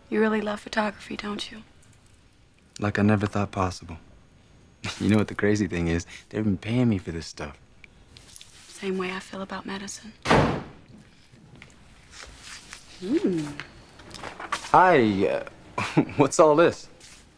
You really love photography, don't you? Like I never thought possible. You know what the crazy thing is? They've been paying me for this stuff. Same way I feel about medicine. Hi, what's all this?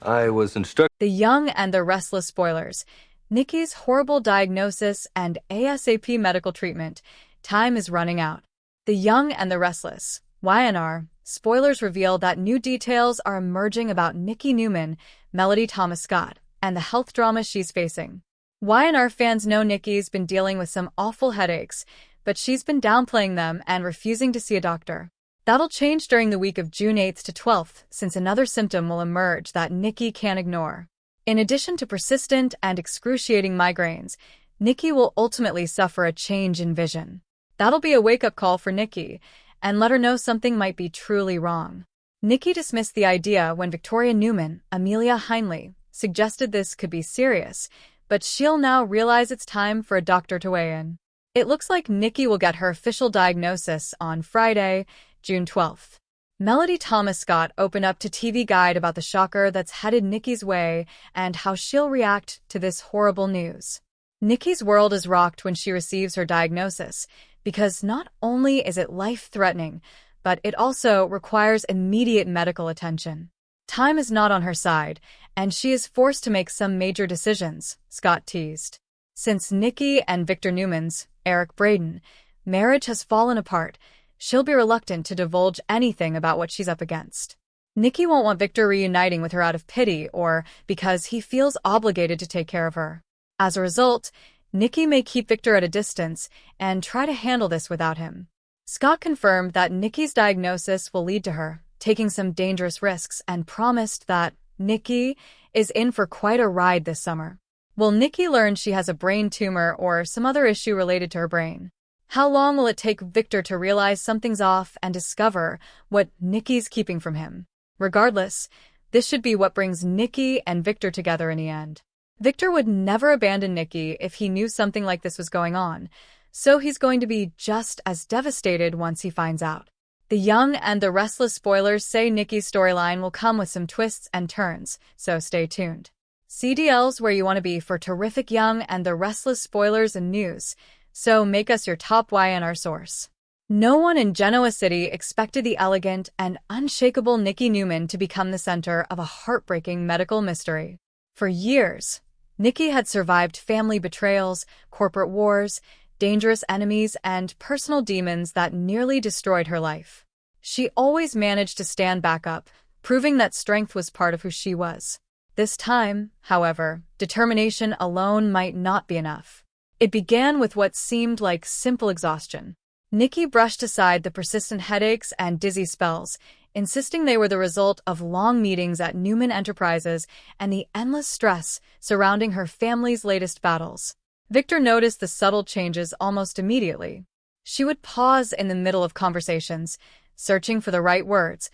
I was instructed. The Young and the Restless spoilers, Nikki's horrible diagnosis, and ASAP medical treatment. Time is running out. The Young and the Restless, Y&R, spoilers reveal that new details are emerging about Nikki Newman, Melody Thomas Scott, and the health drama she's facing. Y&R fans know Nikki's been dealing with some awful headaches, but she's been downplaying them and refusing to see a doctor. That'll change during the week of June 8th to 12th, since another symptom will emerge that Nikki can't ignore. In addition to persistent and excruciating migraines, Nikki will ultimately suffer a change in vision. That'll be a wake-up call for Nikki, and let her know something might be truly wrong. Nikki dismissed the idea when Victoria Newman, Amelia Heinley, suggested this could be serious, but she'll now realize it's time for a doctor to weigh in. It looks like Nikki will get her official diagnosis on Friday, June 12th. Melody Thomas Scott opened up to TV Guide about the shocker that's headed Nikki's way and how she'll react to this horrible news. Nikki's world is rocked when she receives her diagnosis, because not only is it life-threatening, but it also requires immediate medical attention. Time is not on her side, and she is forced to make some major decisions, Scott teased. Since Nikki and Victor Newman's, Eric Braden, marriage has fallen apart, she'll be reluctant to divulge anything about what she's up against. Nikki won't want Victor reuniting with her out of pity or because he feels obligated to take care of her. As a result, Nikki may keep Victor at a distance and try to handle this without him. Scott confirmed that Nikki's diagnosis will lead to her taking some dangerous risks and promised that Nikki is in for quite a ride this summer. Will Nikki learn she has a brain tumor or some other issue related to her brain? How long will it take Victor to realize something's off and discover what Nikki's keeping from him? Regardless, this should be what brings Nikki and Victor together in the end. Victor would never abandon Nikki if he knew something like this was going on, so he's going to be just as devastated once he finds out. The Young and the Restless spoilers say Nikki's storyline will come with some twists and turns, so stay tuned. CDL's where you want to be for terrific Young and the Restless spoilers and news, so make us your top Y&R source. No one in Genoa City expected the elegant and unshakable Nikki Newman to become the center of a heartbreaking medical mystery. For years, Nikki had survived family betrayals, corporate wars, dangerous enemies, and personal demons that nearly destroyed her life. She always managed to stand back up, proving that strength was part of who she was. This time, however, determination alone might not be enough. It began with what seemed like simple exhaustion. Nikki brushed aside the persistent headaches and dizzy spells, insisting they were the result of long meetings at Newman Enterprises and the endless stress surrounding her family's latest battles. Victor noticed the subtle changes almost immediately. She would pause in the middle of conversations, searching for the right words,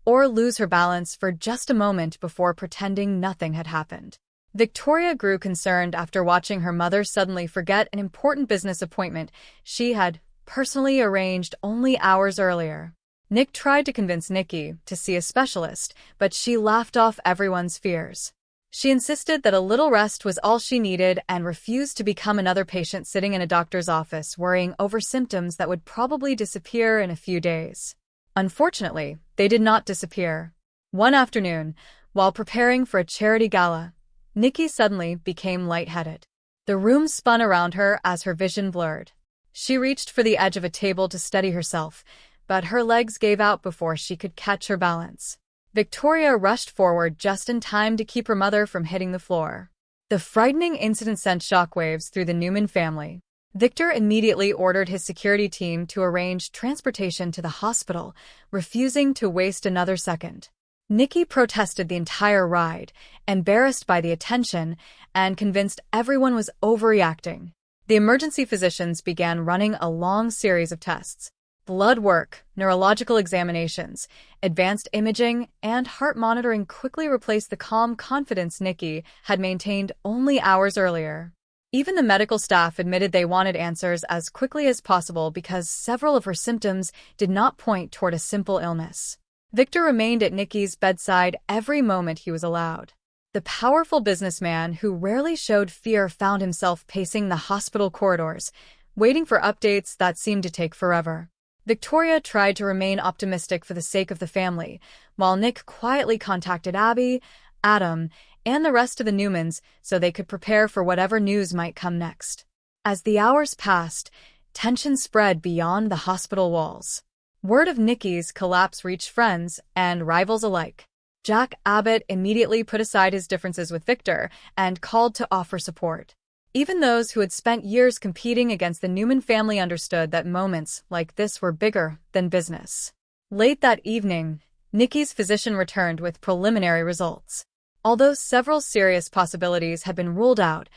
or lose her balance for just a moment before pretending nothing had happened. Victoria grew concerned after watching her mother suddenly forget an important business appointment she had personally arranged only hours earlier. Nick tried to convince Nikki to see a specialist, but she laughed off everyone's fears. She insisted that a little rest was all she needed and refused to become another patient sitting in a doctor's office worrying over symptoms that would probably disappear in a few days. Unfortunately, they did not disappear. One afternoon, while preparing for a charity gala, Nikki suddenly became lightheaded. The room spun around her as her vision blurred. She reached for the edge of a table to steady herself, but her legs gave out before she could catch her balance. Victoria rushed forward just in time to keep her mother from hitting the floor. The frightening incident sent shockwaves through the Newman family. Victor immediately ordered his security team to arrange transportation to the hospital, refusing to waste another second. Nikki protested the entire ride, embarrassed by the attention, and convinced everyone was overreacting. The emergency physicians began running a long series of tests. Blood work, neurological examinations, advanced imaging, and heart monitoring quickly replaced the calm confidence Nikki had maintained only hours earlier. Even the medical staff admitted they wanted answers as quickly as possible because several of her symptoms did not point toward a simple illness. Victor remained at Nikki's bedside every moment he was allowed. The powerful businessman who rarely showed fear found himself pacing the hospital corridors, waiting for updates that seemed to take forever. Victoria tried to remain optimistic for the sake of the family, while Nick quietly contacted Abby, Adam, and the rest of the Newmans so they could prepare for whatever news might come next. As the hours passed, tension spread beyond the hospital walls. Word of Nikki's collapse reached friends and rivals alike. Jack Abbott immediately put aside his differences with Victor and called to offer support. Even those who had spent years competing against the Newman family understood that moments like this were bigger than business. Late that evening, Nikki's physician returned with preliminary results. Although several serious possibilities had been ruled out,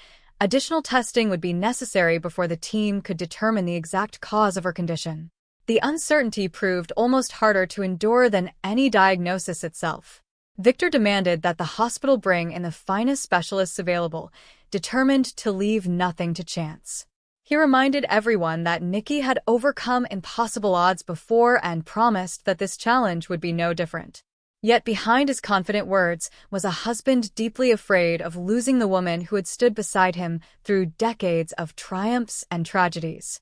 additional testing would be necessary before the team could determine the exact cause of her condition. The uncertainty proved almost harder to endure than any diagnosis itself. Victor demanded that the hospital bring in the finest specialists available, determined to leave nothing to chance. He reminded everyone that Nikki had overcome impossible odds before and promised that this challenge would be no different. Yet behind his confident words was a husband deeply afraid of losing the woman who had stood beside him through decades of triumphs and tragedies.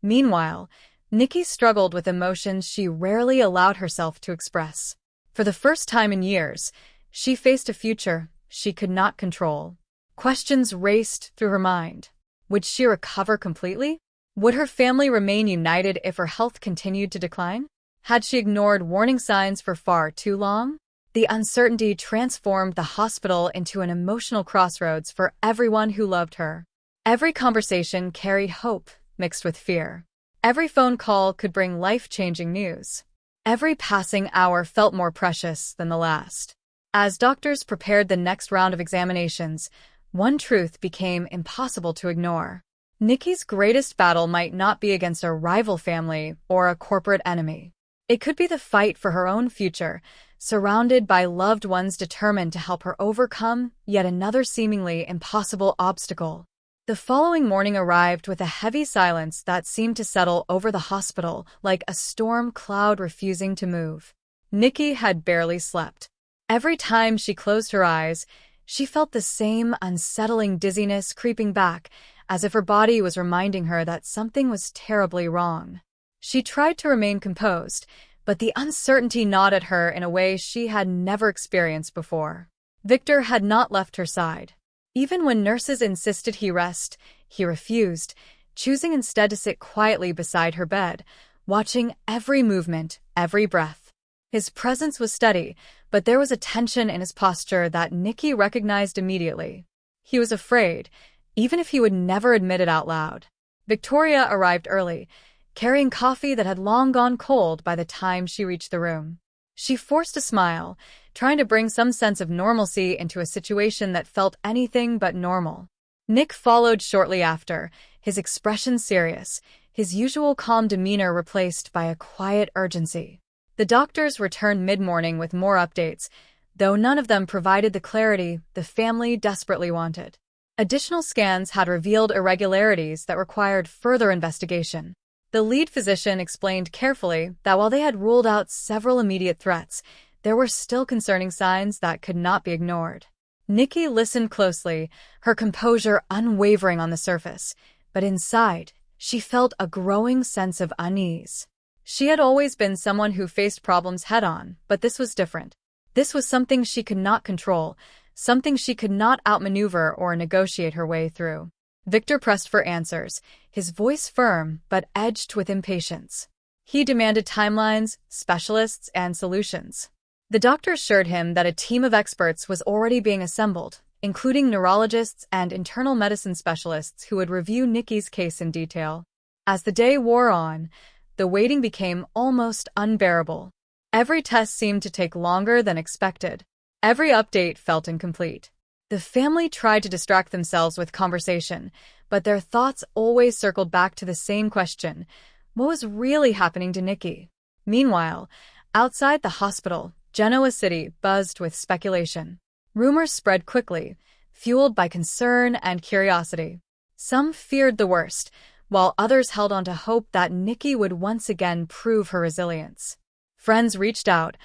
Meanwhile, Nikki struggled with emotions she rarely allowed herself to express. For the first time in years, she faced a future she could not control. Questions raced through her mind. Would she recover completely? Would her family remain united if her health continued to decline? Had she ignored warning signs for far too long? The uncertainty transformed the hospital into an emotional crossroads for everyone who loved her. Every conversation carried hope mixed with fear. Every phone call could bring life-changing news. Every passing hour felt more precious than the last. As doctors prepared the next round of examinations, one truth became impossible to ignore. Nikki's greatest battle might not be against a rival family or a corporate enemy. It could be the fight for her own future, surrounded by loved ones determined to help her overcome yet another seemingly impossible obstacle. The following morning arrived with a heavy silence that seemed to settle over the hospital like a storm cloud refusing to move. Nikki had barely slept. Every time she closed her eyes, she felt the same unsettling dizziness creeping back, as if her body was reminding her that something was terribly wrong. She tried to remain composed, but the uncertainty gnawed at her in a way she had never experienced before. Victor had not left her side. Even when nurses insisted he rest, he refused, choosing instead to sit quietly beside her bed, watching every movement, every breath. His presence was steady, but there was a tension in his posture that Nikki recognized immediately. He was afraid, even if he would never admit it out loud. Victoria arrived early, carrying coffee that had long gone cold by the time she reached the room. She forced a smile, trying to bring some sense of normalcy into a situation that felt anything but normal. Nick followed shortly after, his expression serious, his usual calm demeanor replaced by a quiet urgency. The doctors returned mid-morning with more updates, though none of them provided the clarity the family desperately wanted. Additional scans had revealed irregularities that required further investigation. The lead physician explained carefully that while they had ruled out several immediate threats, there were still concerning signs that could not be ignored. Nikki listened closely, her composure unwavering on the surface, but inside, she felt a growing sense of unease. She had always been someone who faced problems head-on, but this was different. This was something she could not control, something she could not outmaneuver or negotiate her way through. Victor pressed for answers, his voice firm but edged with impatience. He demanded timelines, specialists, and solutions. The doctor assured him that a team of experts was already being assembled, including neurologists and internal medicine specialists who would review Nikki's case in detail. As the day wore on, the waiting became almost unbearable. Every test seemed to take longer than expected. Every update felt incomplete. The family tried to distract themselves with conversation, but their thoughts always circled back to the same question: what was really happening to Nikki? Meanwhile, outside the hospital, Genoa City buzzed with speculation. Rumors spread quickly, fueled by concern and curiosity. Some feared the worst, while others held on to hope that Nikki would once again prove her resilience. Friends reached out,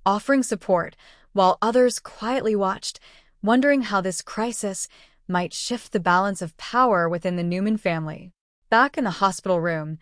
offering support, while others quietly watched, wondering how this crisis might shift the balance of power within the Newman family. Back in the hospital room,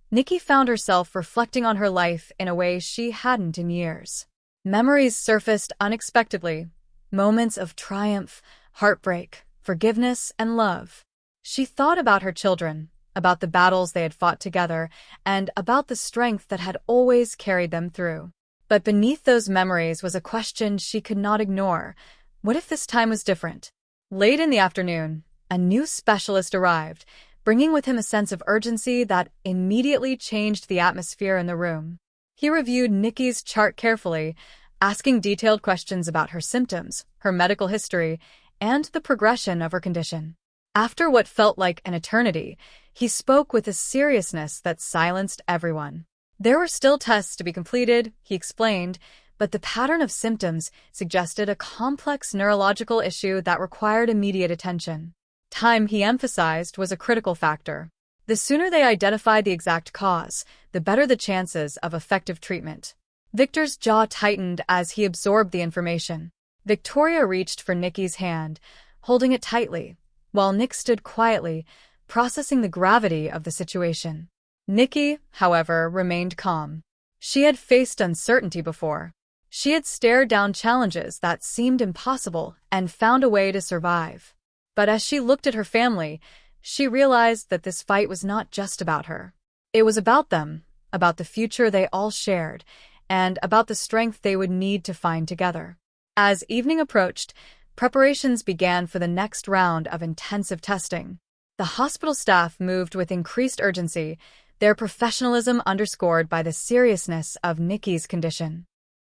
Nikki found herself reflecting on her life in a way she hadn't in years. Memories surfaced unexpectedly, moments of triumph, heartbreak, forgiveness, and love. She thought about her children, about the battles they had fought together, and about the strength that had always carried them through. But beneath those memories was a question she could not ignore. What if this time was different? Late in the afternoon, a new specialist arrived, bringing with him a sense of urgency that immediately changed the atmosphere in the room. He reviewed Nikki's chart carefully, asking detailed questions about her symptoms, her medical history, and the progression of her condition. After what felt like an eternity, he spoke with a seriousness that silenced everyone. There were still tests to be completed, he explained, but the pattern of symptoms suggested a complex neurological issue that required immediate attention. Time, he emphasized, was a critical factor. The sooner they identified the exact cause, the better the chances of effective treatment. Victor's jaw tightened as he absorbed the information. Victoria reached for Nikki's hand, holding it tightly, while Nick stood quietly, processing the gravity of the situation. Nikki, however, remained calm. She had faced uncertainty before. She had stared down challenges that seemed impossible and found a way to survive. But as she looked at her family, she realized that this fight was not just about her. It was about them, about the future they all shared, and about the strength they would need to find together. As evening approached, preparations began for the next round of intensive testing. The hospital staff moved with increased urgency, their professionalism underscored by the seriousness of Nikki's condition.